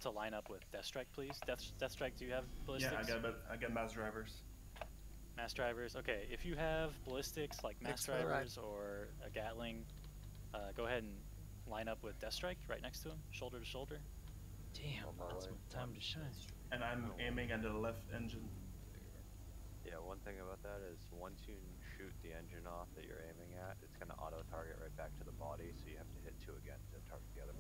to line up with Deathstrike, please. Deathstrike, do you have ballistics? Yeah, I got mass drivers. Mass drivers. Okay, if you have ballistics like mass drivers or a Gatling, go ahead and line up with Deathstrike right next to him, shoulder to shoulder. Damn, that's my time to shine. And I'm aiming at the left engine. Yeah, one thing about that is once you shoot the engine off that you're aiming at, it's going to auto-target right back to the body, so you have to hit 2 again to target the other.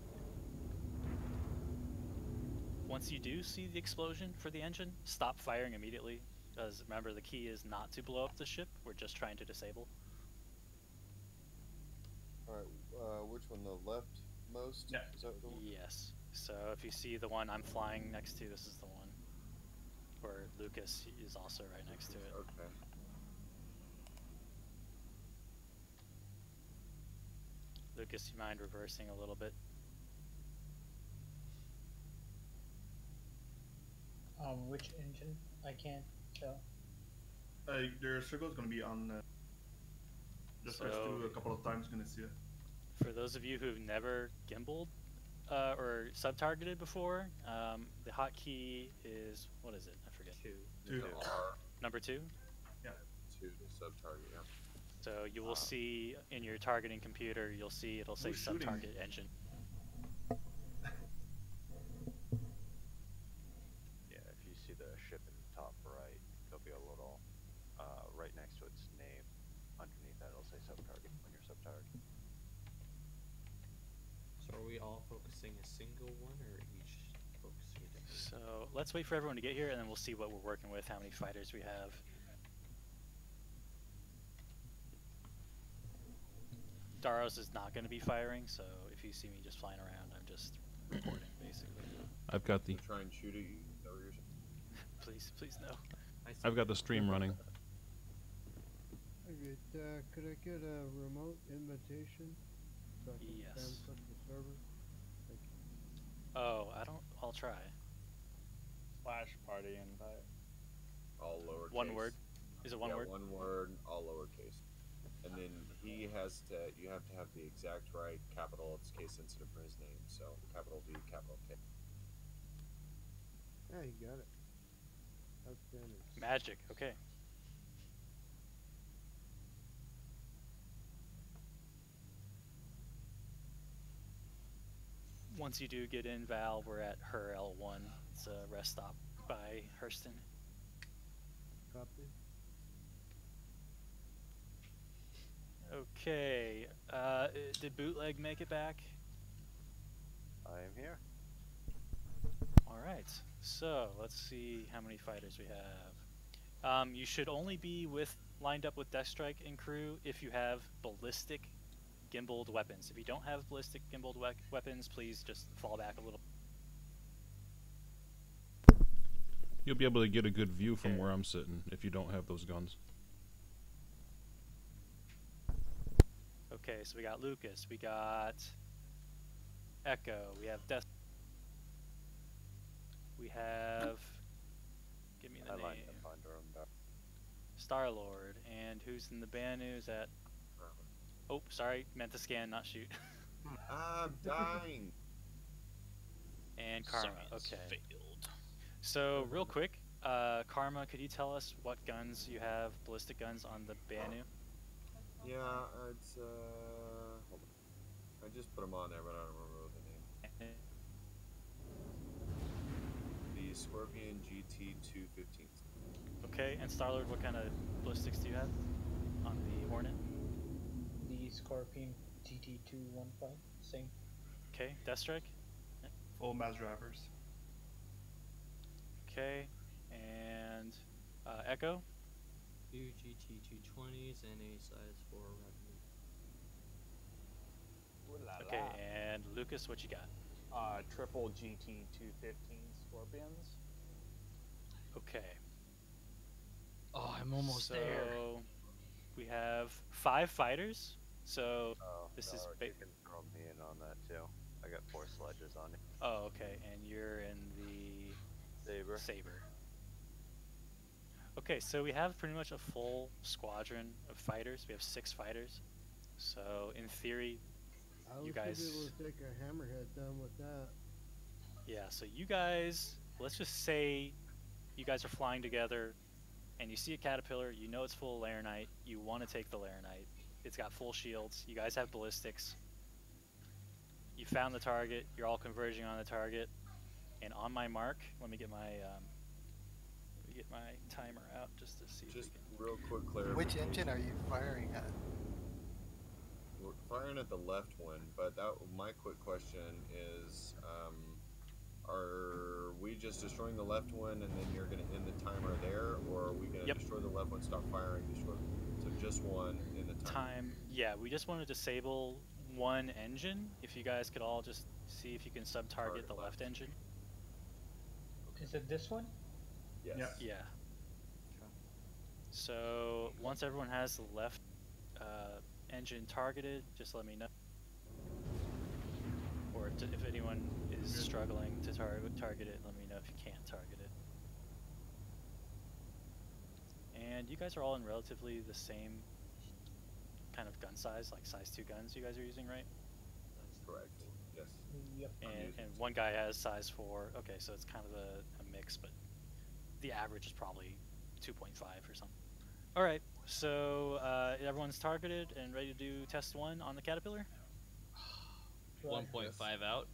Once you do see the explosion for the engine, stop firing immediately, because remember the key is not to blow up the ship, we're just trying to disable. Alright, which one, the leftmost? Yeah. Is that the one? Yes. So if you see the one I'm flying next to, this is the one. Where Lucas is also right next to it. Okay. Lucas, you mind reversing a little bit? Which engine? I can't tell. Their circle is going to be on. Just press 2 a couple of times, going to see it. For those of you who've never gimbaled or sub-targeted before, the hotkey is, what is it? I forget. 2. Number 2? Yeah. 2 to sub-target, yeah. So you will see in your targeting computer, it'll say sub-target engine. Yeah, if you see the ship in the top right, there'll be a little, right next to its name. Underneath that, it'll say sub-target when you're sub-target. So are we all focusing a single one, or each focusing a different? So let's wait for everyone to get here, and then we'll see what we're working with, how many fighters we have. Daros is not going to be firing, so if you see me just flying around, I'm just reporting, basically. I've got the. Try and shoot at you. Please no. I've got the stream running. Okay, could I get a remote invitation? So I can Yes. click the server? Thank you. Oh, I'll try. Slash party invite. All lowercase. One word? Is it one word? One word, all lowercase. And then you have to have the exact right capital, it's case sensitive for his name, so capital V, capital K. Yeah, you got it. Outstanding. Magic, okay. Once you do get in, Val, we're at her L1. It's a rest stop by Hurston. Copy. Okay, did Bootleg make it back? I am here. Alright, so let's see how many fighters we have. You should only be lined up with Deathstrike and crew if you have ballistic gimbaled weapons. If you don't have ballistic gimbaled weapons, please just fall back a little. You'll be able to get a good view from where I'm sitting if you don't have those guns. Okay, so we got Lucas, we got Echo, we have Death. We have, give me the name, Star-Lord, and who's in the Banu? Is that, oh, sorry, meant to scan, not shoot. I'm dying! And Karma, okay. So, real quick, Karma, could you tell us what guns you have, ballistic guns, on the Banu? Yeah, it's, hold on. I just put them on there, but I don't remember the name. The Scorpion GT215. Okay, and Star-Lord, what kind of ballistics do you have on the Hornet? The Scorpion GT215, same. Okay, Deathstrike? Full mass drivers. Okay, and Echo? 2 GT220s and a size 4 Revenant. Okay, and Lucas, what you got? Triple GT215 Scorpions. Okay. Oh, I'm almost there. So we have 5 fighters. So this is. You can throw me in on that too. I got 4 sledges on it. Oh, okay, and you're in the Saber. Okay, so we have pretty much a full squadron of fighters. We have 6 fighters. So in theory, I you should guys. be able to take a hammerhead down with that. Yeah, so you guys, let's just say you guys are flying together and you see a caterpillar, you know it's full of Laranite, you want to take the Laranite. It's got full shields, you guys have ballistics. You found the target, you're all converging on the target, and on my mark, let me get my timer out just to see if Just we can... real quick clarification. Which engine are you firing at? We're firing at the left one, but my quick question is, are we just destroying the left one and then you're going to end the timer there, or are we going to destroy the left one, stop firing, destroy? So just one in the timer. Yeah, we just want to disable one engine. If you guys could all just see if you can sub-target the left engine. Is it this one? Yes. Yeah. So once everyone has the left engine targeted, just let me know. Or if anyone is struggling to target it, let me know if you can't target it. And you guys are all in relatively the same kind of gun size, like size 2 guns you guys are using, right? That's correct. Yes. Yep. And one guy has size 4. Okay, so it's kind of a mix, but the average is probably 2.5 or something. All right, so everyone's targeted and ready to do test 1 on the caterpillar? 1.5 out.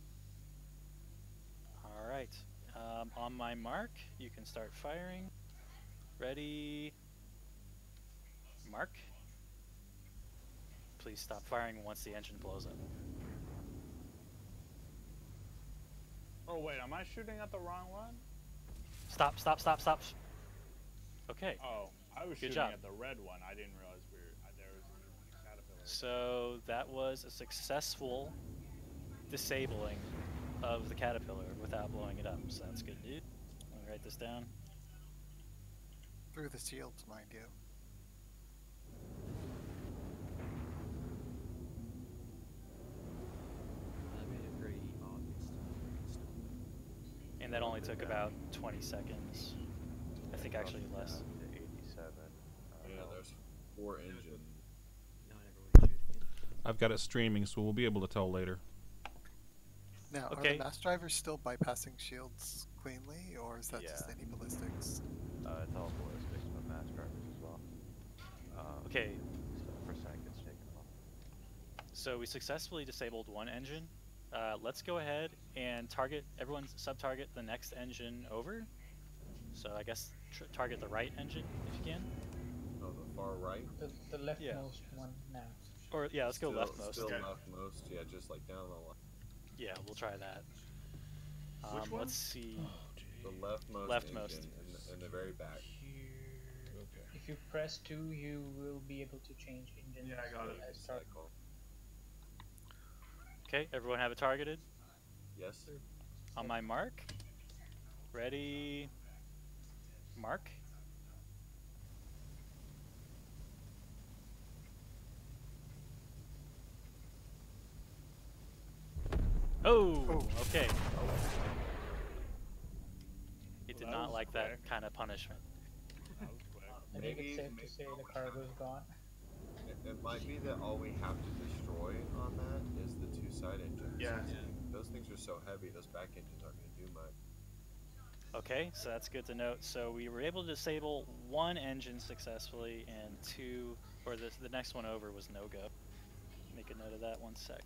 All right. On my mark, you can start firing. Ready? Mark. Please stop firing once the engine blows up. Oh wait, am I shooting at the wrong one? Stop, stop, stop, stop. Okay. Oh, I was Good shooting job. at the red one. I didn't realize there was a caterpillar. So that was a successful disabling of the caterpillar without blowing it up. So that's good news. Let me write this down. Through the shields, mind you. That made it pretty obvious to me. And that only took about 20 seconds. I think actually less. To 87. Yeah, there's 4 engine. Not everyone shooting it. I've got it streaming, so we'll be able to tell later. Now, are Okay. the mass drivers still bypassing shields cleanly, or is that just Yeah. any ballistics? It's all ballistics, but mass drivers as well. Okay, So percent gets taken off. so we successfully disabled one engine. Let's go ahead and everyone's sub-target the next engine over. So I guess target the right engine if you can. Oh, the far right? The leftmost one now. Or yeah, let's go Still- leftmost. Still Okay. leftmost, yeah, just like down the line. Yeah, we'll try that. Which one? Let's see. The leftmost, Leftmost. engine in the very back. If you press 2, you will be able to change engine. Yeah, I got it. As target. Cycle. Okay, everyone have it targeted? Yes. On my mark. Ready? Mark. Oh, okay. It did That not was like that quick. kind of punishment. That was quick. I think Maybe- it's safe to maybe say all the we cargo's gone. It might be that all we have to destroy on that is the 2 side engines. Yeah. Those things are so heavy, those back engines aren't going to do much. Okay, so that's good to note. So we were able to disable one engine successfully, and the next one over was no go. Make a note of that 1 sec.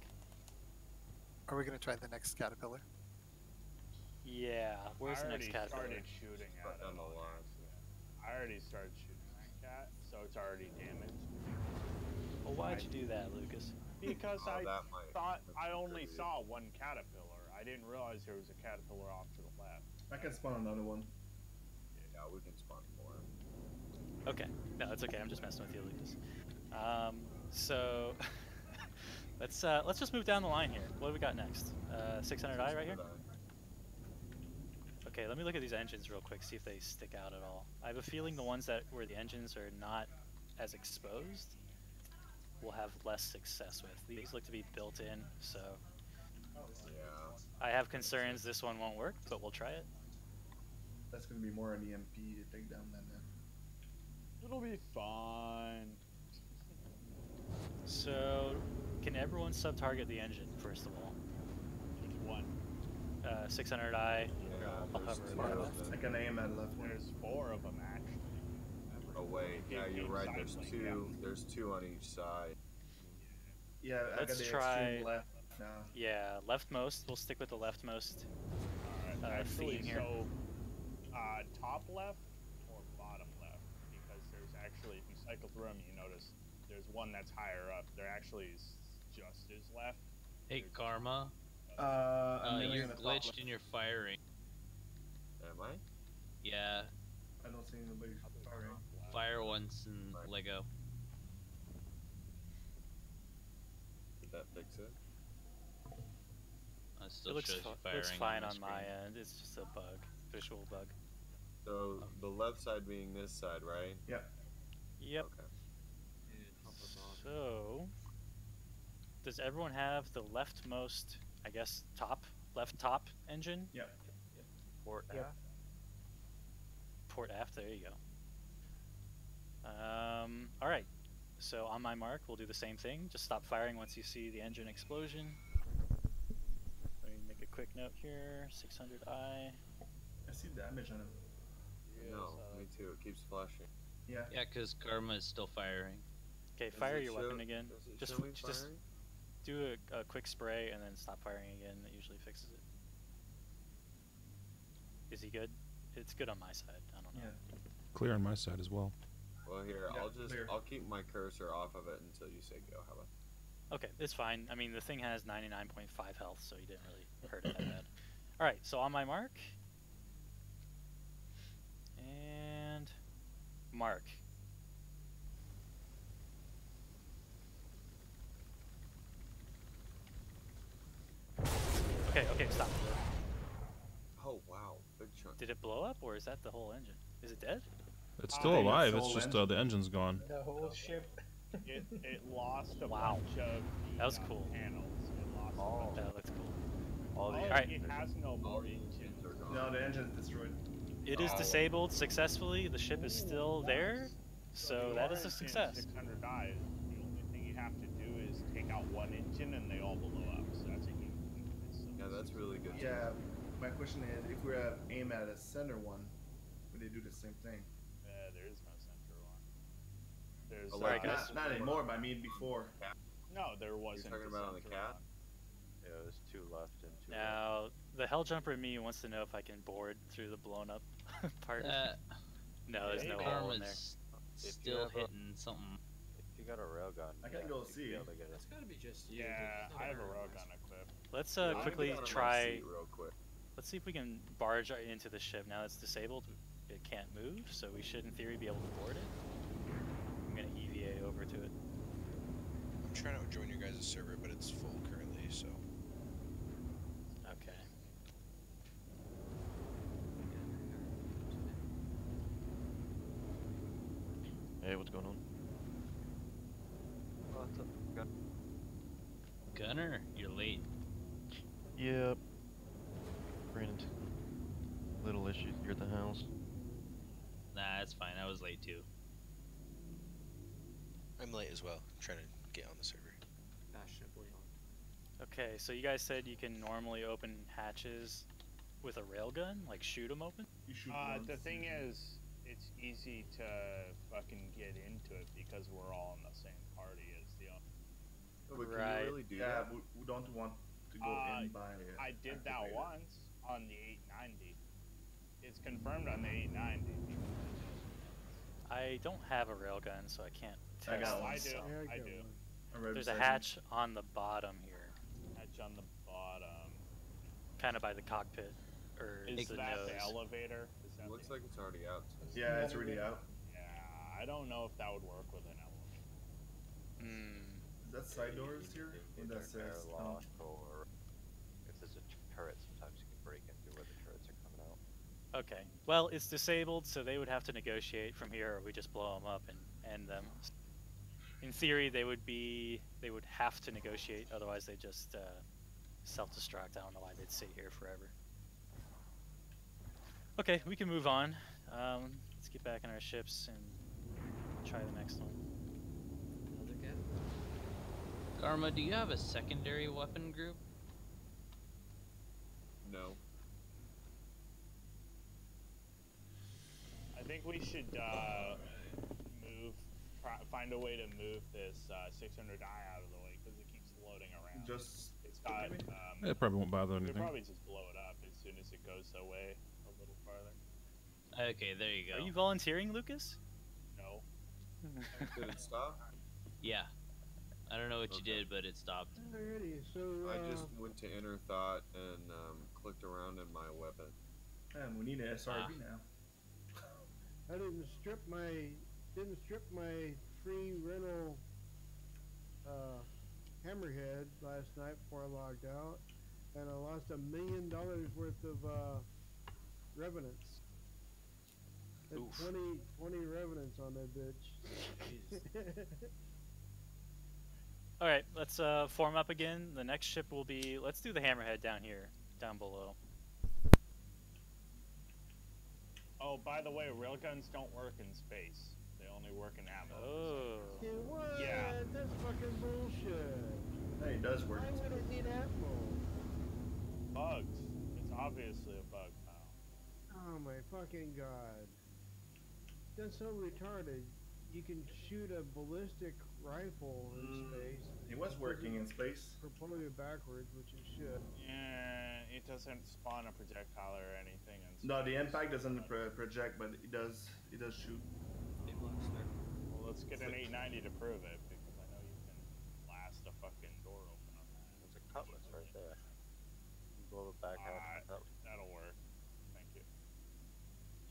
Are we going to try the next caterpillar? Yeah, where's I the already next caterpillar? started shooting Right at down it. the line. I already started shooting that cat, so it's already damaged. Well, why'd you do that, Lucas? Because Oh, I that might thought have I only contributed. saw one caterpillar. I didn't realize there was a caterpillar off to the left. I can spawn another one. Yeah, we can spawn more. Okay, no, that's okay. I'm just messing with you, Lucas. So let's just move down the line here. What do we got next? 600i right here. Okay, let me look at these engines real quick, see if they stick out at all. I have a feeling the ones where the engines are not as exposed will have less success with. These look to be built in, so Yeah. I have concerns this one won't work, but we'll try it. That's gonna be more an EMP to take down than It'll be fine. So, can everyone sub-target the engine, first of all? Just one. 600i. Yeah, I'll there's hover two it. of them. I can aim at left one. There's 4 of them actually. Oh wait, yeah, Each you're right. side There's link, two. yeah. There's two on each side. Yeah, I got Let's the try- extreme left now. Yeah, leftmost. We'll stick with the leftmost. Alright, actually, theme here. so top left or bottom left? Because there's actually, if you cycle through them, you notice there's one that's higher up. There actually is just as left. Hey, Karma. I'm aiming You're at the top glitched left. in your firing. Am I? Yeah, I don't see anybody firing. fire once and Lego. Did that fix it? It still It looks, shows you firing looks fine on, on my my screen. end. It's just a bug, visual bug. So the left side being this side, right? Yep. Yep. Okay. So, does everyone have the leftmost, I guess, left top engine? Yep. Port Yep. aft. Port aft, there you go. Alright, so on my mark, we'll do the same thing. Just stop firing once you see the engine explosion. Let me make a quick note here, 600i. I see damage on him. No, me too. It keeps flashing. Yeah. Yeah, because Karma is still firing. Okay, Does fire it your show- weapon again. does it Just, show me just firing? do a quick spray and then stop firing again. That usually fixes it. Is he good? It's good on my side. I don't know. Yeah. Clear on my side as well. Well, here Yeah, I'll keep my cursor off of it until you say go. How about? Okay, it's fine. I mean, the thing has 99.5 health, so he didn't really hurt it that bad. Alright, so on my mark. And mark. Okay, stop. Oh wow, big chunk. Did it blow up, or is that the whole engine? Is it dead? It's I still think it's alive. the It's whole just engine. the engine's gone. The whole ship. It lost a Wow. bunch of the, That was cool. panels. It lost a Oh. bunch That looks cool. All the Alright. It has no All more the engine. engines are gone. No, the engine is destroyed. It is Oh. disabled successfully. The ship is still there, so that is a success. 600 dies. The only thing you have to do is take out one engine and they all blow up. So that's a huge weakness. Yeah, that's really good. Yeah. My question is, if we aim at a center one, would they do the same thing? There is no center one. There's Alright, guys. Not anymore, but I mean before. No, there wasn't. talking a about on the center cat? one. Yeah, there's 2 left and 2 right. Now, the hell jumper in me wants to know if I can board through the blown up part. No, there's no hole in there. Karma's If you still have a- hitting something. If you got a railgun, I can go you'd see. be able to get it. That's gotta be just you. Yeah, I have a railgun equipped. Let's Yeah, let me quickly get out of my try. seat real quick. Let's see if we can barge into the ship. Now it's disabled. It can't move, so we should, in theory, be able to board it. I'm gonna EVA over to it. I'm trying to join your guys' server, but it's full currently, so. Okay. Hey, what's going on? Oh, it's a gun. Gunner, you're late. Yep. Ran into little issues here at the house. Nah, it's fine. I was late too. I'm late as well. I'm trying to get on the server. Fashionably on. Okay, so you guys said you can normally open hatches with a railgun, like shoot them open? You shoot The thing is, it's easy to fucking get into it because we're all in the same party as the other. Oh, but can Right. you really do Yeah, that? we don't want to go in by. I did that activated. once on the 890. It's confirmed on the 890. I don't have a railgun, so I can't I test got I one. do. Yeah, I got do. one. I'm right There's a beside you. hatch on the bottom here, Hatch on the bottom. kind of by the cockpit, or Is the that nose. the elevator? Is that It looks the like it's already out. Yeah, it's already out. Yeah, I don't know if that would work with an elevator. Is that side doors here? Or that says airlock, or if there's a turret, sometimes you can break into where the turrets are coming out. Okay. Well, it's disabled, so they would have to negotiate from here, or we just blow them up and end them. In theory, they would have to negotiate, otherwise they just self-destruct. I don't know why they'd sit here forever. Okay, we can move on. Let's get back in our ships and try the next one. Another cat? Karma, do you have a secondary weapon group? No. think we should find a way to move this 600 die out of the way because it keeps floating around. It's got. It probably won't bother We anything. could probably just blow it up as soon as it goes away a little farther. Okay, there you go. Are you volunteering, Lucas? No. Did it stop? Yeah. I don't know what you did, but it stopped. Alrighty, so I just went to inner thought and clicked around in my weapon. We need an SRB now. I didn't strip my free rental hammerhead last night before I logged out, and I lost $1 million worth of revenants. And 20 revenants on that bitch. All right, let's form up again. The next ship will be. Let's do the hammerhead down here, down below. Oh, by the way, railguns don't work in space. They only work in atmo. Oh. What? Yeah. That's fucking bullshit. Hey, it does work. Why would it need atmo? Bugs. It's obviously a bug, pal. Oh my fucking god. That's so retarded. You can shoot a ballistic rifle in space. It was working in space. Propelling it backwards, which it should. Yeah, it doesn't spawn a projectile or anything. No, the impact doesn't project, but it does. It does shoot. Well, let's get an 890 to prove it, because I know you can blast a fucking door open on that. There's a cutlass right there. You blow the back out. That'll work. Thank you.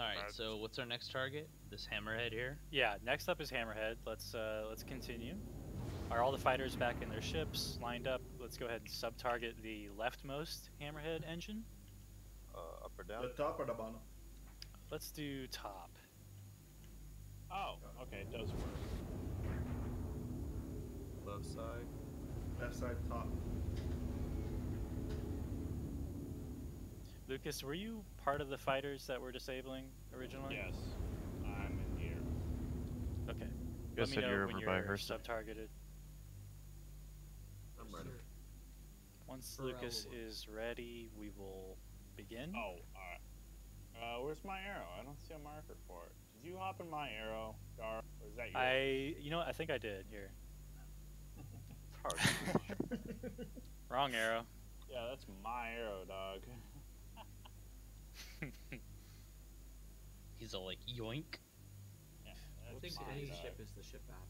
Alright, so what's our next target? This hammerhead here? Yeah, next up is hammerhead. Let's continue. Are all the fighters back in their ships lined up? Let's go ahead and sub-target the leftmost hammerhead engine. Up or down? The top or the bottom? Let's do top. Oh, okay, it does work. Left side. Left side top. Lucas, were you part of the fighters that were disabling originally? Yes, I'm in here. Okay. You Let me said know you're when over by you're her. sub-targeted. I'm ready. Once Lucas is ready, we will begin. Oh, alright. Where's my arrow? I don't see a marker for it. Did you hop in my arrow, Gar? Or is that yours? You know what? I think I did. Here. Wrong arrow. Yeah, that's my arrow, dog. He's all like, yoink. Yeah, I think any ship is the ship admiral.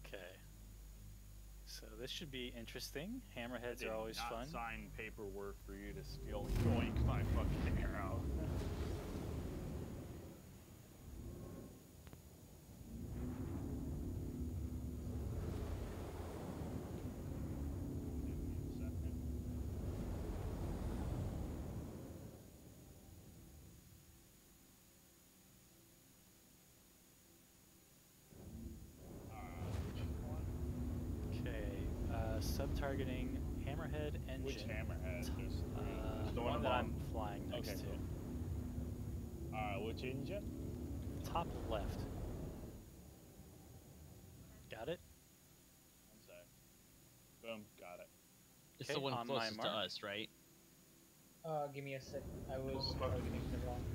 Okay. So this should be interesting. Hammerheads are always fun. Sign paperwork for you to steal yoink my fucking arrow. Sub-targeting hammerhead engine. Which hammerhead? There's the one that I'm flying next to. Cool. Which engine? Top left. Got it? One sec. Boom, got it. It's the one closest to us, right? Give me a sec. I was targeting the wrong.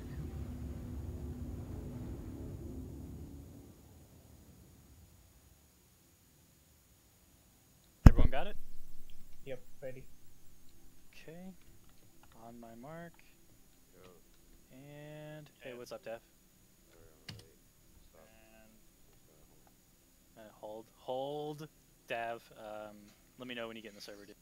Everyone got it? Yep, ready. Okay. On my mark. And hey, what's up, Dev? Hold, Dav. Let me know when you get in the server, dude.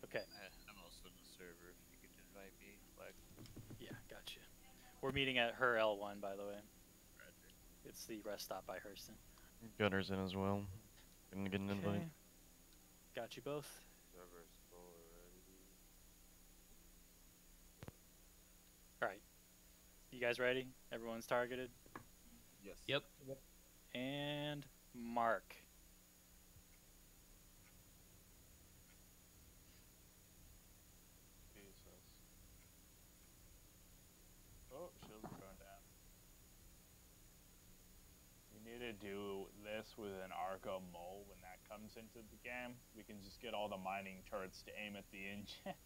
Okay. I'm also in the server. If you could invite me, like. Yeah, gotcha. We're meeting at her L1, by the way. It's the rest stop by Hurston. Gunner's in as well. Couldn't get an invite. Got you both. Server's full already. Alright. You guys ready? Everyone's targeted? Yes. Yep. And mark. Jesus. Oh, shields are going down. You need to do this with an Arco Mole when that comes into the game. We can just get all the mining turrets to aim at the engine.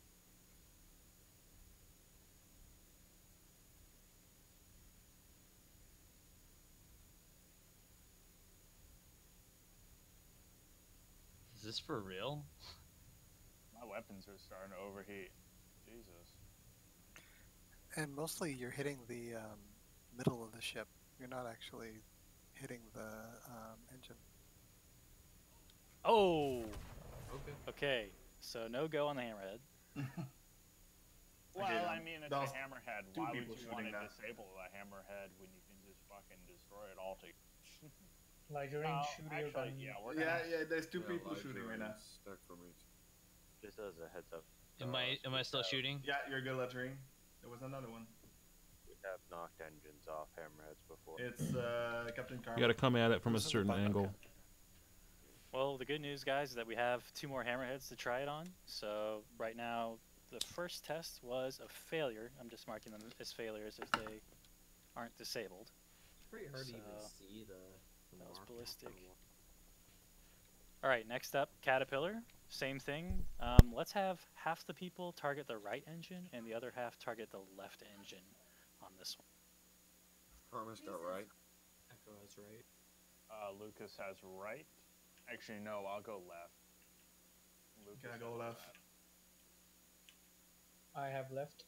this for real? My weapons are starting to overheat. Jesus. And mostly you're hitting the middle of the ship. You're not actually hitting the engine. Oh. Okay. Okay. So no go on the hammerhead. Well, Okay, I mean, it's that a was hammerhead. two Why would people you want to shooting that. disable a hammerhead when you can just fucking destroy it all together? Lightering, shoot your gun. Actually, yeah, we're Yeah, gonna... yeah, there's two Yeah, people Elijah shooting right now. is stuck for me. Just as a heads up. Am I still shooting? Yeah, you're good, Lettering. There was another one. We have knocked engines off hammerheads before. It's Captain Carl. You got to come at it from a This is certain fun. angle. Well, the good news, guys, is that we have 2 more hammerheads to try it on. So right now, the first test was a failure. I'm just marking them as failures if they aren't disabled. It's pretty hard to even So, see the that was mark. ballistic. All right, next up, Caterpillar. Same thing. Let's have half the people target the right engine and the other half target the left engine on this one. Karma's got right. Echo has right. Lucas has right. Actually, no, I'll go left. Lucas Okay, I go has left. I have left.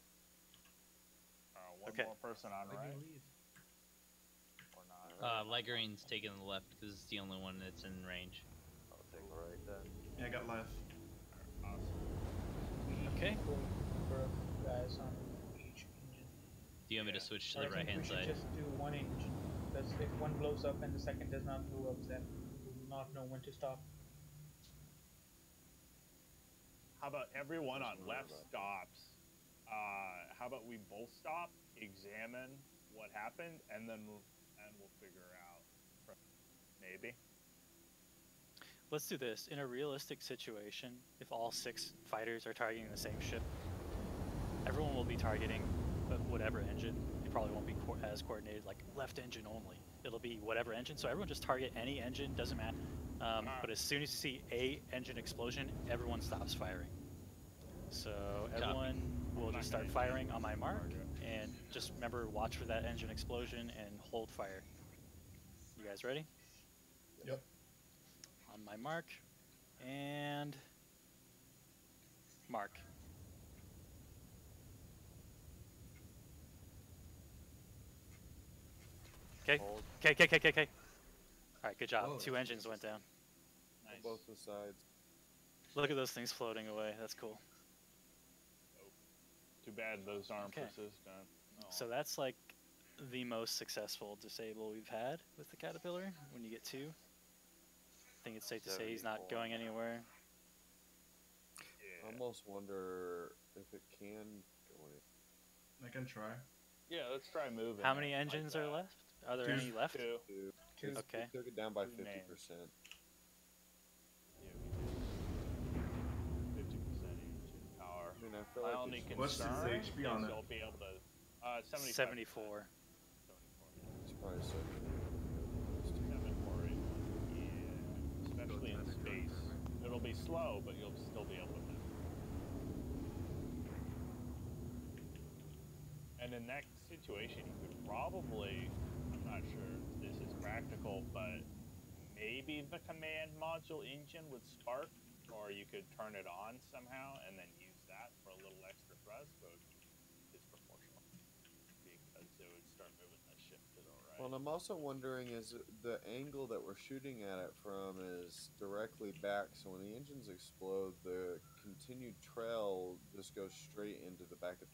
One Okay. more person on Why'd right. you leave? Or not. Light green's taking the left because it's the only one that's in range. I'll take right then. Yeah, I got left. Awesome. Okay. Cool. For guys on each engine. Do you want me to switch to Or the I think right hand we should side? just do one engine. Because if one blows up and the second does not blow up, then we will not know when to stop. How about everyone on left stops? How about we both stop, examine what happened, and then we'll figure out. Maybe. Let's do this. In a realistic situation, if all 6 fighters are targeting the same ship, everyone will be targeting whatever engine. It probably won't be as coordinated, like left engine only. It'll be whatever engine, so everyone just target any engine, doesn't matter. But as soon as you see a engine explosion, everyone stops firing. So everyone will just start firing on my mark, and just remember, watch for that engine explosion and hold fire. You guys ready? Yep. On my mark, and mark. Okay. Okay. Alright, good job. Whoa, 2 engines went down. Nice. Both the sides. Look at those things floating away. That's cool. Too bad those aren't Okay. persistent. Oh. So that's like the most successful disable we've had with the Caterpillar. When you get 2, I think it's safe to say he's not going anywhere. I almost wonder if it can go in. I can try. Yeah, let's try moving. How it many like engines that. are left? Are there 2. any left? 2. Two. Okay. We took it down by 2 50%. names. 50% engine power. I mean, I feel My like only it's, What's his concern HP on is it? you'll be able to 75%. 74. it's probably so. 74, yeah. Especially in space. It'll be slow, but you'll still be able to move. And in that situation, you could probably, I'm not sure if this is practical, but maybe the command module engine would spark, or you could turn it on somehow and then use that for a little extra thrust, but it would be disproportional because it would start moving the ship to the right. Well, and I'm also wondering is the angle that we're shooting at it from is directly back, so when the engines explode, the continued trail just goes straight into the back of.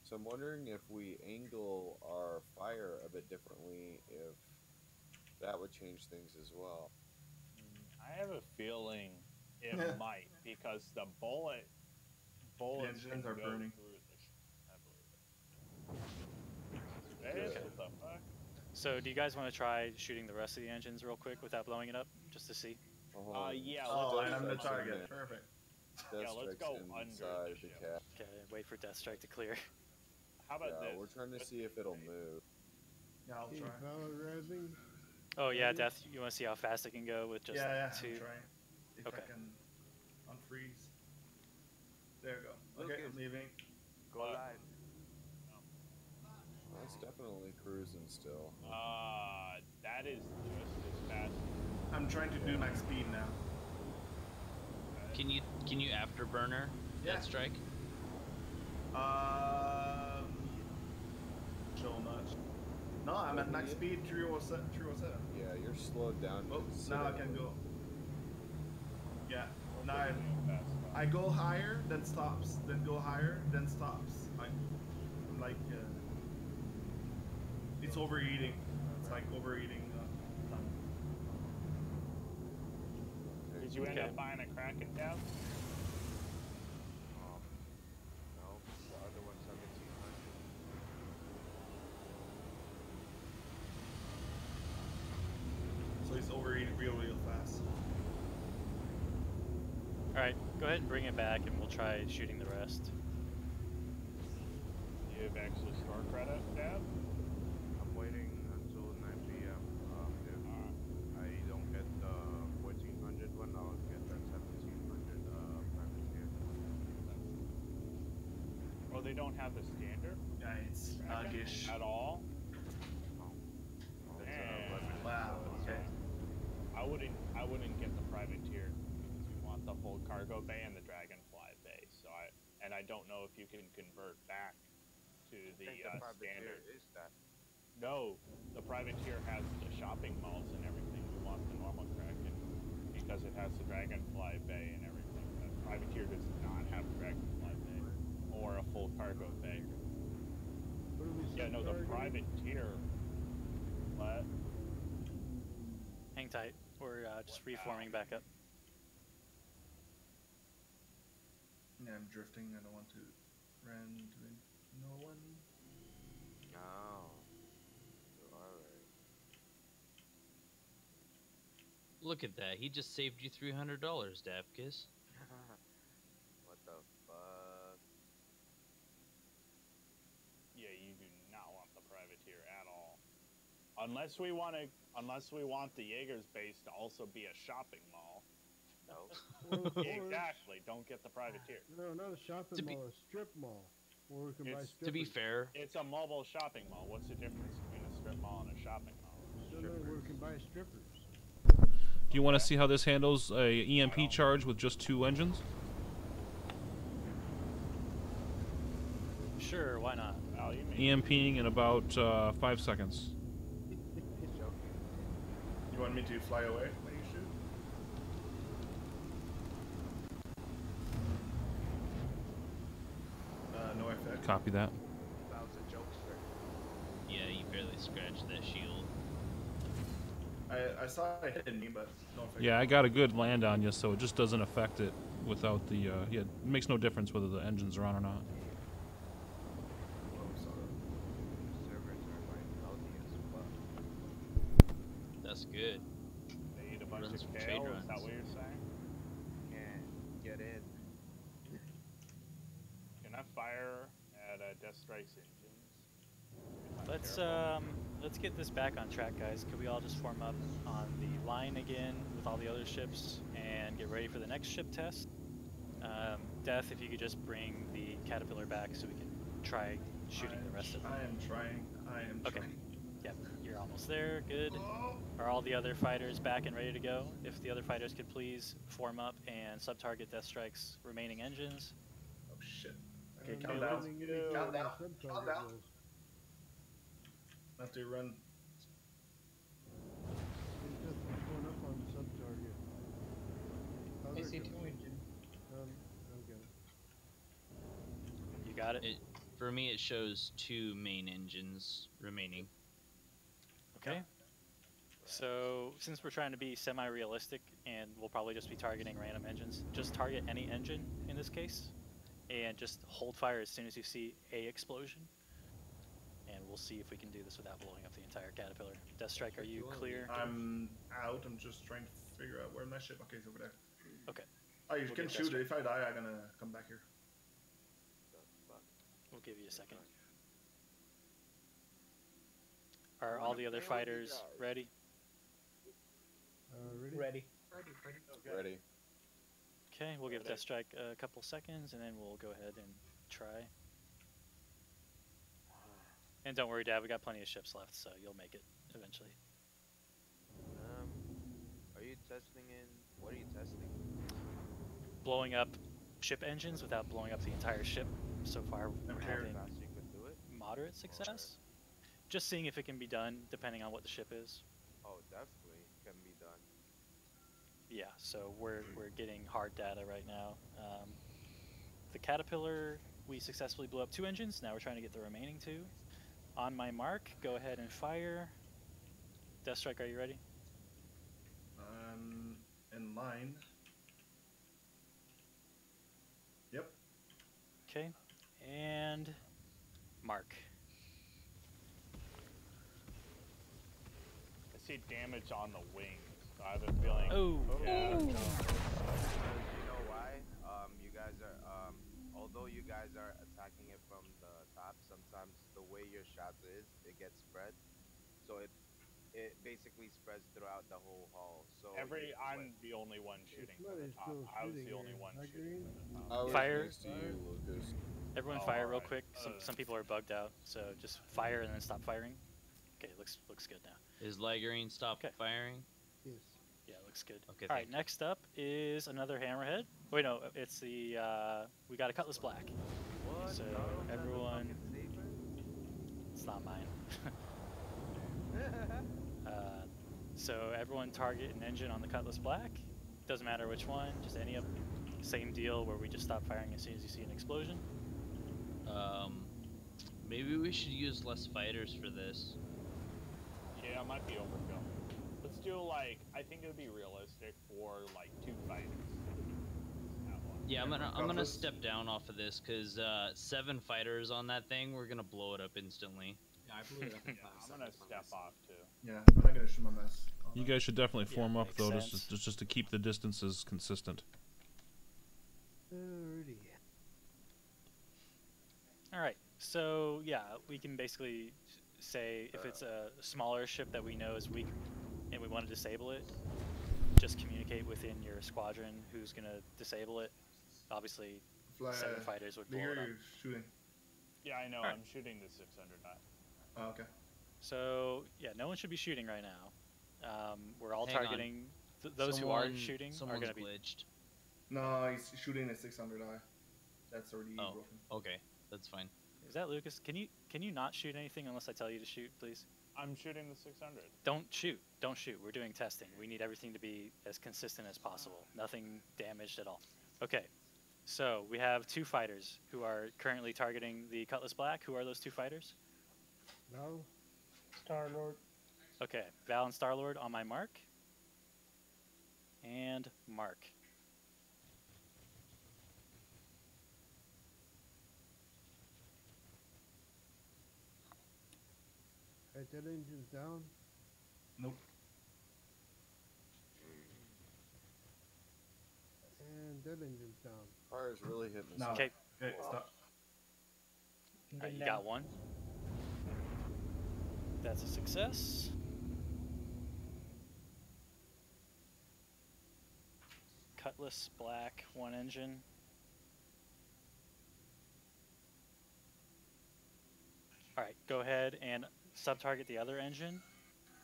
So I'm wondering if we angle our fire a bit differently, if that would change things as well. I have a feeling it might, because the bullets engines can are go burning. through the I believe it. What the fuck? So do you guys want to try shooting the rest of the engines real quick without blowing it up, just to see? Yeah. Oh, let's and I'm the Death Strike's in target. there. Perfect. Yeah, Death let's Strike's go under inside the the ship. cap. Okay, wait for Deathstrike to clear. How about Yeah, this? we're trying to see if it'll move. Yeah, I'll Keep try. power rising. Oh yeah, Death, you want to see how fast it can go with just Yeah, like 2? I'm trying. If Okay. I can unfreeze. There you go. Okay, I'm Lucas. leaving. Go live. That's definitely cruising still. That is just as fast. I'm trying to do max speed now. Can you afterburner Yeah. that strike? So much. No, I'm at max speed 307. Yeah, you're slowed down. Oh, now I can considerably. go. Yeah, now I go higher, then stops, then go higher, then stops. I'm like, it's overeating. It's like overeating. Did you end up buying a Kraken tab? No, the other one's 1700. So it's overeating real fast. Alright, go ahead and bring it back and we'll try shooting the rest. You have actually store credit tab? I'm waiting until 9 p.m. If I don't get the 1400 one, I'll get that 1700 privateer. Well, they don't have the standard? Yeah, it's sluggish. At all? Wow. Okay. I wouldn't get the privateer because you want the full cargo bay and the dragonfly bay. I don't know if you can convert back to the standard. Is that? No, the privateer has the shopping malls and everything. We want the normal Kraken because it has the dragonfly bay and everything. The privateer does not have a dragonfly bay or a full cargo bay. Yeah, no, the privateer. What? Hang tight. We're just reforming back up. Yeah, I'm drifting. I don't want to run into no one. No. Alright. Look at that. He just saved you $300, Dapkus. What the fuck? Yeah, you do not want the privateer at all. Unless we want the Jaeger's base to also be a shopping mall. No. Exactly. Don't get the privateer. No, not a shopping mall, a strip mall. Where we can buy strippers. To be fair, it's a mobile shopping mall. What's the difference between a strip mall and a shopping mall? No, where we can buy strippers. Do you want to see how this handles a EMP charge with just 2 engines? Sure, why not? EMPing in about 5 seconds. You want me to fly away when you shoot? No effect. Copy that. That was a jokester. yeah, you barely scratched that shield. I saw it hitting me, but no effect. Yeah, I got a good land on you, so it just doesn't affect it without the, yeah, it makes no difference whether the engines are on or not. That's good. They eat a bunch Runs of some trade kale. Is runs. that what you're saying? Can't get in. Can I fire at Death Strike's engines? Let's get this back on track, guys. Could we all just form up on the line again with all the other ships and get ready for the next ship test? Death, if you could just bring the Caterpillar back so we can try shooting the rest of them. I am trying. Okay. Yep, you're almost there. Good. Are all the other fighters back and ready to go? If the other fighters could please form up and sub-target Death Strike's remaining engines. Oh shit. Okay, calm down. Calm down. Calm down. I have to run. He's just going up on sub-target. I see 2 engine. Okay. You got it? For me, it shows 2 main engines remaining. Okay. So, since we're trying to be semi-realistic, and we'll probably just be targeting random engines, just target any engine in this case, and just hold fire as soon as you see a explosion. And we'll see if we can do this without blowing up the entire Caterpillar. Death Strike, are you clear? I'm out. I'm just trying to figure out where my ship. Okay, it's over there. Okay. Oh, you We'll can get shoot Death it. If I die, I'm gonna come back here. We'll give you a second. Are all the other fighters ready? Ready? Ready. Okay, we'll give Death Strike a couple seconds, and then we'll go ahead and try. And don't worry, Dad, we got plenty of ships left, so you'll make it eventually. Are you testing in? What are you testing? blowing up ship engines without blowing up the entire ship. So far, we're having Fast you could do it. moderate success. Just seeing if it can be done, depending on what the ship is. Oh, definitely can be done. Yeah, so we're getting hard data right now. The Caterpillar, we successfully blew up 2 engines. Now we're trying to get the remaining 2. On my mark, go ahead and fire. Deathstrike, are you ready? In line. Yep. Okay, and mark. I see damage on the wings. So I have a feeling. Oh. Yeah. You know why? You guys are although you guys are attacking it from the top, sometimes the way your shots is, it gets spread. So it basically spreads throughout the whole hull. So I'm the only one shooting from the top. I was the only one shooting from the I top. was Fire. next to you, Lucas. Everyone fire real quick. Some people are bugged out, so just fire and then stop firing. Okay, looks good now. Is Lagerine stopped firing? Yes. Yeah, looks good. Okay. All right, next up is another hammerhead. Wait, no, it's the we got a Cutlass Black. What? So everyone, it's not mine. So everyone target an engine on the Cutlass Black. Doesn't matter which one, just any of them. Same deal where we just stop firing as soon as you see an explosion. Maybe we should use less fighters for this. Yeah, it might be overkill. Let's do like, I think it would be realistic for like 2 fighters. Yeah, I'm gonna step down off of this because 7 fighters on that thing, we're gonna blow it up instantly. Yeah, I blew it up in 5 I'm gonna step off too. Yeah, I'm not gonna shoot my mess. You guys should definitely form up makes though, sense. just to keep the distances consistent. Alrighty. All right, so yeah, we can basically say if it's a smaller ship that we know is weak and we want to disable it, just communicate within your squadron who's gonna disable it. Obviously, 7 fighters would blow it up. Shooting. Yeah, I know. Alright. I'm shooting the 600 die. Oh, okay. So yeah, no one should be shooting right now. We're all Hang on. targeting those who are shooting are gonna be glitched. No, he's shooting a 600 eye. That's already Oh, broken. okay, that's fine. Is that Lucas? Can you not shoot anything unless I tell you to shoot, please? I'm shooting the 600. Don't shoot. Don't shoot. We're doing testing. We need everything to be as consistent as possible. Nothing damaged at all. Okay. So we have 2 fighters who are currently targeting the Cutlass Black. Who are those 2 fighters? No. Star-Lord. Okay. Val and Star-Lord on my mark. And mark. Alright, that engine's down. Nope. And that engine's down. Fire's really hitting us. No. Okay. Okay, stop. All right, you got 1. That's a success. Cutlass Black, 1 engine. Alright, go ahead and sub-target the other engine.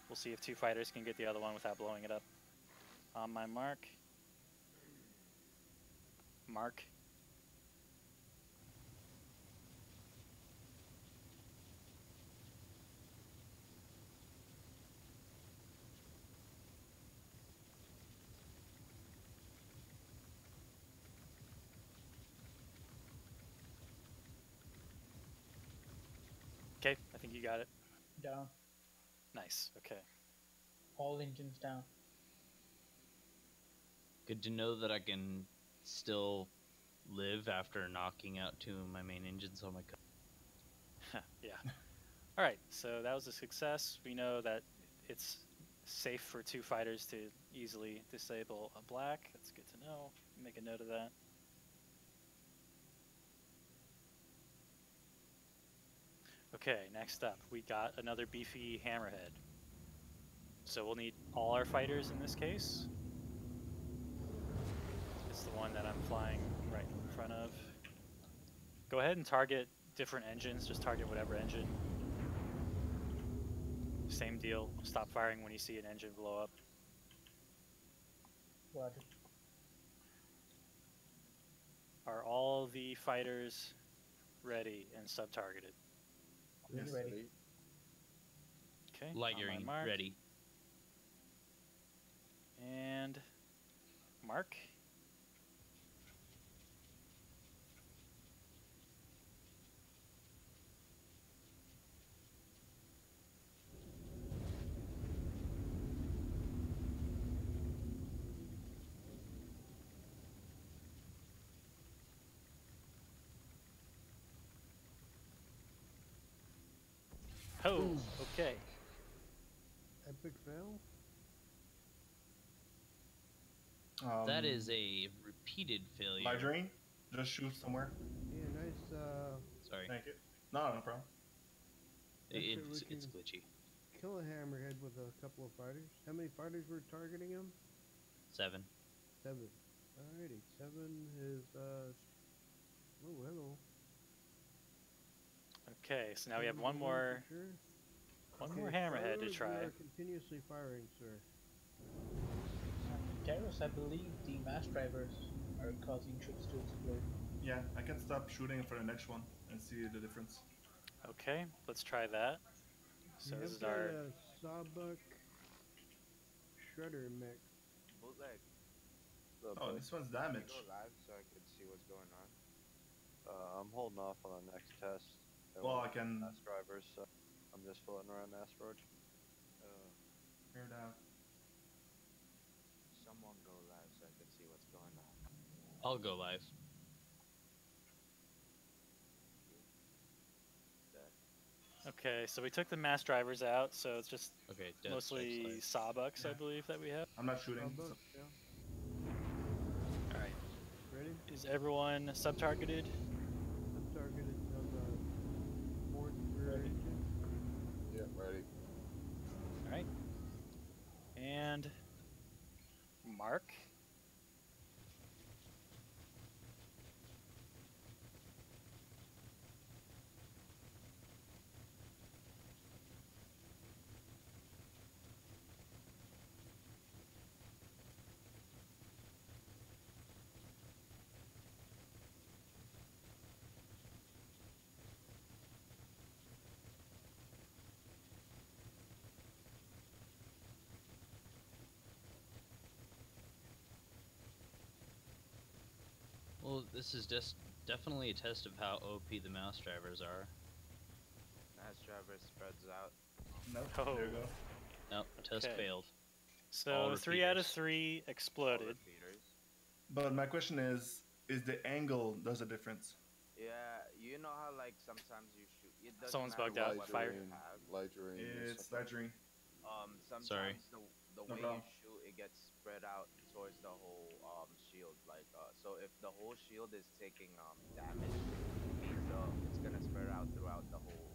We'll see if 2 fighters can get the other one without blowing it up. On my mark. Mark. Okay, I think you got it. Down. Nice, okay. All engines down. Good to know that I can still live after knocking out 2 of my main engines on my car. Yeah. Alright, so that was a success. We know that it's safe for 2 fighters to easily disable a black. That's good to know. Make a note of that. Okay, next up, we got another beefy hammerhead. So we'll need all our fighters in this case. It's the one that I'm flying right in front of. Go ahead and target different engines, just target whatever engine. Same deal, stop firing when you see an engine blow up. Roger. the fighters ready and sub-targeted? Yes. Ready. Okay. Light on my green, mark. ready. And mark. Oh, Ooh. okay. Epic fail? That is a repeated failure. Light green. Just shoot somewhere. Yeah, nice, Sorry. Thank you. No problem. It's glitchy. kill a hammerhead with a couple of fighters. How many fighters were targeting him? 7. 7. Alrighty, 7 is, oh, hello. Okay, so now we have one more hammerhead to try. We are continuously firing, sir. Terrace, I believe the mass drivers are causing ships to explode. Yeah, I can stop shooting for the next one and see the difference. Okay, let's try that. So We this have is got our a Sawbuck shredder mech. Bootleg. Oh, this one's damaged. Go live so I can see what's going on. I'm holding off on the next test. Well, I can Mass drivers, so I'm just floating around the asteroid. hear it out. Someone go live so I can see what's going on. I'll go live. Okay, so we took the mass drivers out, so it's just Okay, dead mostly strikes Sawbucks, I Yeah. believe, that we have. I'm not shooting. Sawbuck, So. yeah. Alright. Ready? Is everyone sub-targeted? Sub-targeted on the fourth rear engine. Yeah, ready. Alright. And mark. Well, this is just definitely a test of how OP the mouse drivers are. Mass driver spreads out. Nope. Oh. There you go. Nope, test Okay. failed. So All 3 out of repeaters. 3 exploded. Repeaters. But my question is the angle does a difference? Yeah, you know how like sometimes you shoot. It doesn't Someone's matter bugged out. what Fire. weapon you have. Lighterine. It's ledgering. Sometimes Sorry. the No way problem. you shoot, it gets spread out towards the whole shield. Like so if the whole shield is taking damage, it means it's gonna spread out throughout the whole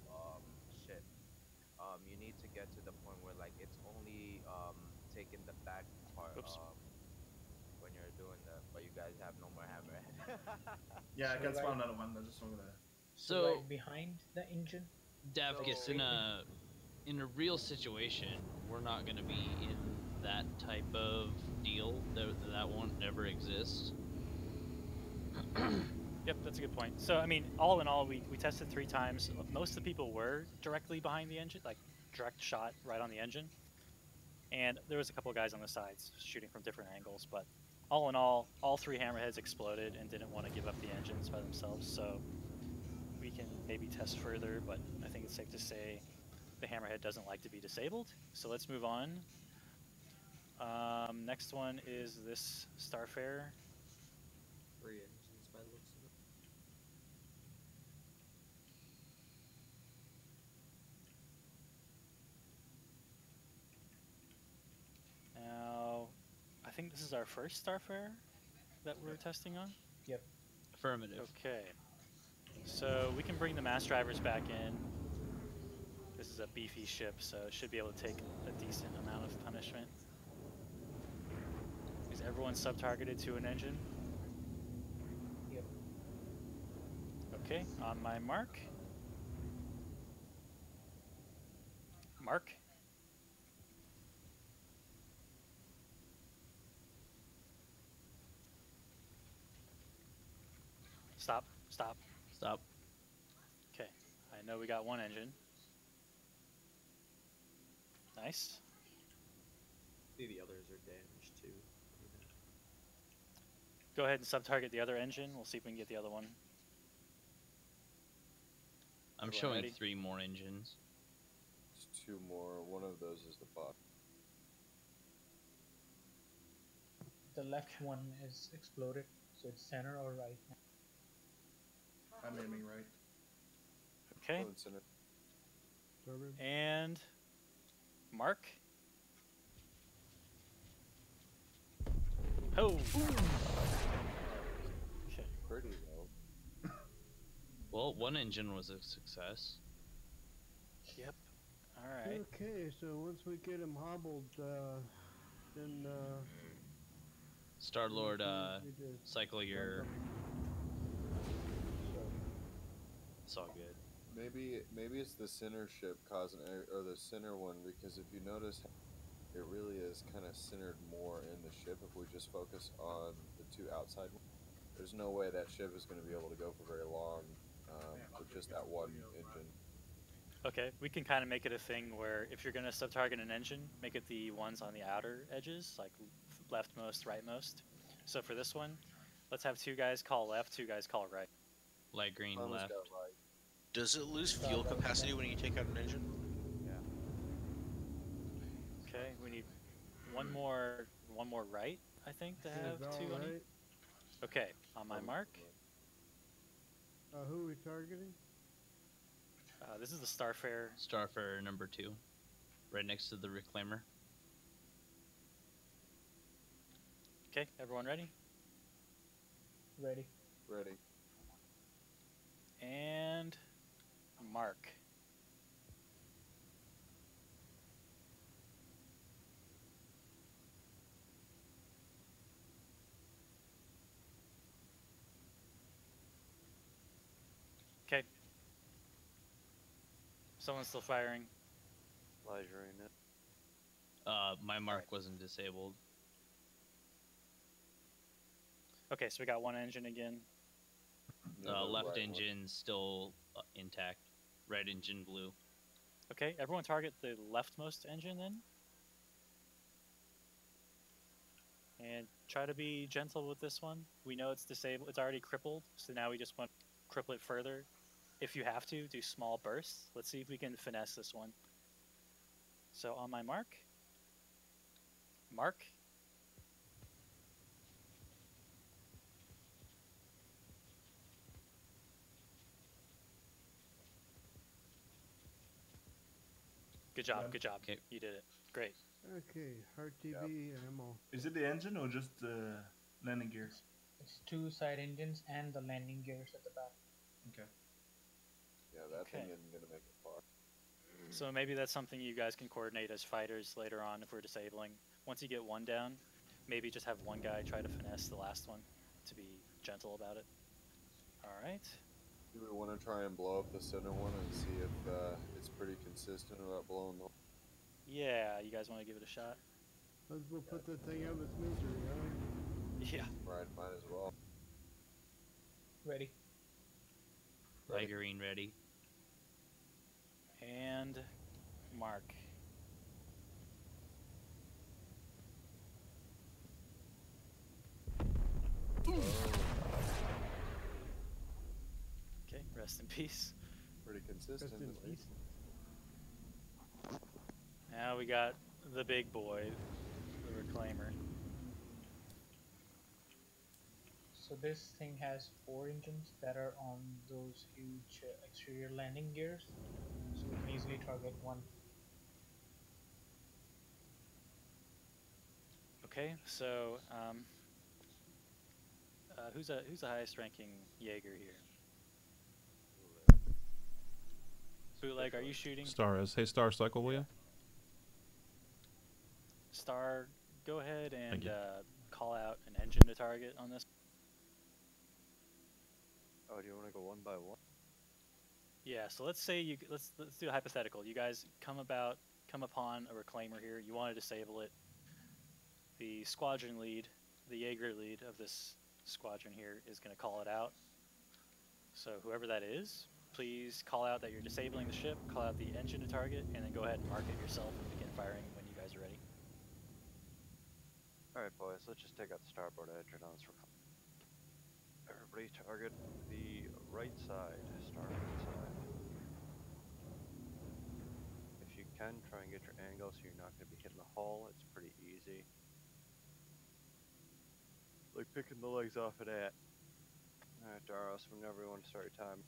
ship. You need to get to the point where like it's only taking the back part Oops. when you're doing that, but you guys have no more hammerhead. Yeah, I So can spawn right- another one. I just want to. So, right behind the engine. Davkus, in a real situation, we're not going to be in that type of deal. That won't ever exist. Yep, that's a good point. So, I mean, all in all, we tested 3 times. Most of the people were directly behind the engine, like direct shot right on the engine. And there was a couple of guys on the sides shooting from different angles, but all in all 3 hammerheads exploded and didn't want to give up the engines by themselves. So we can maybe test further, but I think it's safe to say the hammerhead doesn't like to be disabled. So let's move on. Next one is this Starfarer. 3 engines by the looks of it. Now, I think this is our first Starfarer that we're testing on. Yep. Affirmative. Okay. So we can bring the mass drivers back in. This is a beefy ship, so it should be able to take a decent amount of punishment. Is everyone sub-targeted to an engine? Yep. Okay, on my mark. Mark. Stop. Stop. Stop. Okay. I know we got one engine. Nice. See, the others are damaged too. Go ahead and sub-target the other engine. We'll see if we can get the other one. I'm Everyone showing ready? 3 more engines. There's 2 more. One of those is the bot. The left one is exploded, so it's center or right now. I'm aiming right. Okay. Go in center. Starboard. And Mark. Oh. Okay. Pretty though. Well, one engine was a success. Yep. All right. Okay, so once we get him hobbled, then Star-Lord, we just cycle your... It's all good. Maybe it's the center ship causing, or the center one, because if you notice, it really is kind of centered more in the ship. If we just focus on the 2 outside ones, there's no way that ship is going to be able to go for very long with just that one engine. Okay, we can kind of make it a thing where if you're going to sub-target an engine, make it the ones on the outer edges, like leftmost, rightmost. So for this one, let's have 2 guys call left, 2 guys call right. Light green Almost left. got right. Does it lose fuel capacity when you take out an engine? Okay, we need one more right, I think, to have is all 2 on each. right. Okay, on my mark. Who are we targeting? This is the Starfarer. Starfarer number 2. Right next to the Reclaimer. Okay, everyone ready? Ready. Ready. And mark. Okay. Someone's still firing. Elijah in it. My mark wasn't disabled. Okay, so we got one engine again. Left right engine still intact. Right engine blue. Okay, everyone target the leftmost engine then. And try to be gentle with this one. We know it's disabled, it's already crippled, so now we just want to cripple it further. If you have to, do small bursts. Let's see if we can finesse this one. So on my mark. Mark. Good job, good job. Okay. You did it. Great. Okay, hard TV ammo. Is it the engine or just the landing gears? It's 2 side engines and the landing gears at the back. Okay. Yeah, that thing Okay. isn't going to make it far. So maybe that's something you guys can coordinate as fighters later on if we're disabling. Once you get one down, maybe just have one guy try to finesse the last one to be gentle about it. Alright. Do we want to try and blow up the center one and see if it's pretty consistent about blowing the... Yeah, you guys want to give it a shot? Let's go put that thing out of its misery, huh? Yeah. Right, might as well. Ready. Light green ready. And mark. Okay, rest in peace. Pretty consistent. Rest in at least. peace. Now we got the big boy, the Reclaimer. So this thing has 4 engines that are on those huge exterior landing gears, so we can easily target one. Okay, so who's the highest ranking Jaeger here? Bootleg, are you shooting? Star is. Hey, Star, cycle, will you? Star, go ahead Thank and you. call out an engine to target on this. Oh, do you want to go one by one? Yeah, so let's say let's do a hypothetical. You guys come upon a Reclaimer here. You want to disable it. The squadron lead, the Jaeger lead of this squadron here, is going to call it out. So whoever that is, please call out that you're disabling the ship, call out the engine to target, and then go ahead and mark it yourself and begin firing when you guys are ready. Alright, boys, let's just take out the starboard engine on this. Everybody target the right side, starboard side. If you can, try and get your angle so you're not going to be hitting the hull. It's pretty easy. Like picking the legs off of that. Alright, Daros, whenever you want to start your time.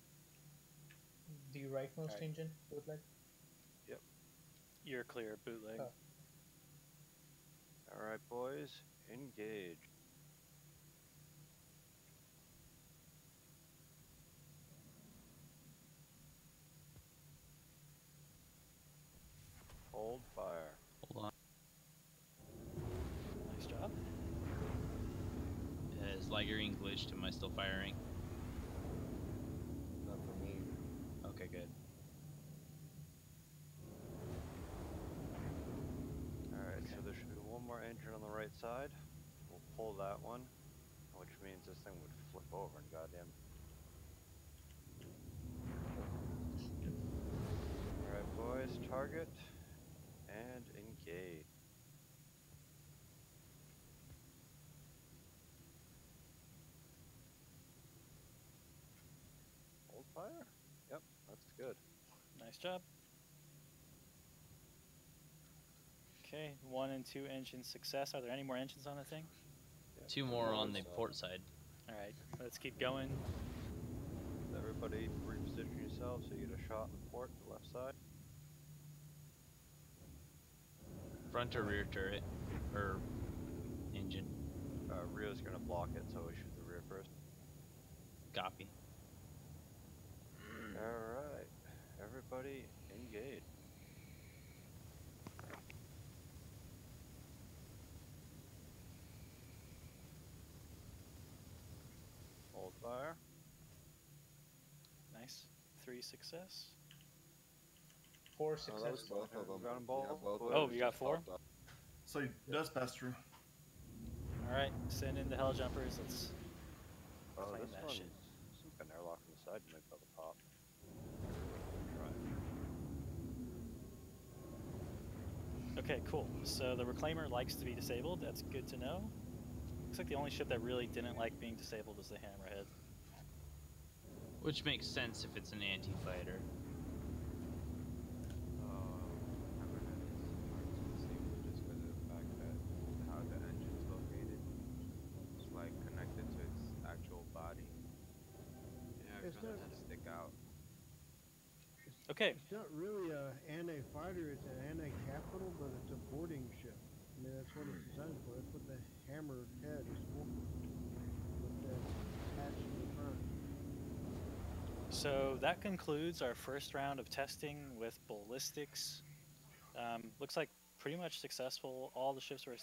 The rightmost engine, bootleg? Yep. You're clear, bootleg. Oh. Alright, boys, engage. Hold fire. Hold on. Nice job. Is Lightning glitched? Am I still firing? Not for me. Okay, good. Alright, so there should be one more engine on the right side. We'll pull that one, which means this thing would flip over and goddamn. Alright, boys, target and engage. Hold fire? Yep, that's good. Nice job. Okay, 1 and 2 engine success. Are there any more engines on the thing? Yep. 2 more on the port side. Alright, let's keep going. Everybody reposition yourselves so you get a shot in the port, the left side. Front or rear turret? Or engine? Rear's gonna block it, so we shoot the rear first. Copy. Alright, everybody engage. Hold fire. Nice. 3 success. 4 Oh, that was success. both of them. Got 'em both? Yeah, both of Oh, them you got just 4? popped up. So he does pass through. Alright, send in the hell jumpers. Let's Oh, claim this that one's shit. an airlock on the side to make all the pop. Try. Okay, cool. So the Reclaimer likes to be disabled. That's good to know. Looks like the only ship that really didn't like being disabled was the Hammerhead. Which makes sense if it's an anti-fighter. Hammerhead is hard to disable just because of the fact that how the engine's located. It's like connected to its actual body. It's not, To stick out. Okay. it's not really a anti-fighter, it's an anti-capital, but it's a boarding ship. I mean, that's what it's designed for. That's what the Hammerhead is for. With that hatch in the front. So that concludes our first round of testing with ballistics. Looks like pretty much successful. All the ships were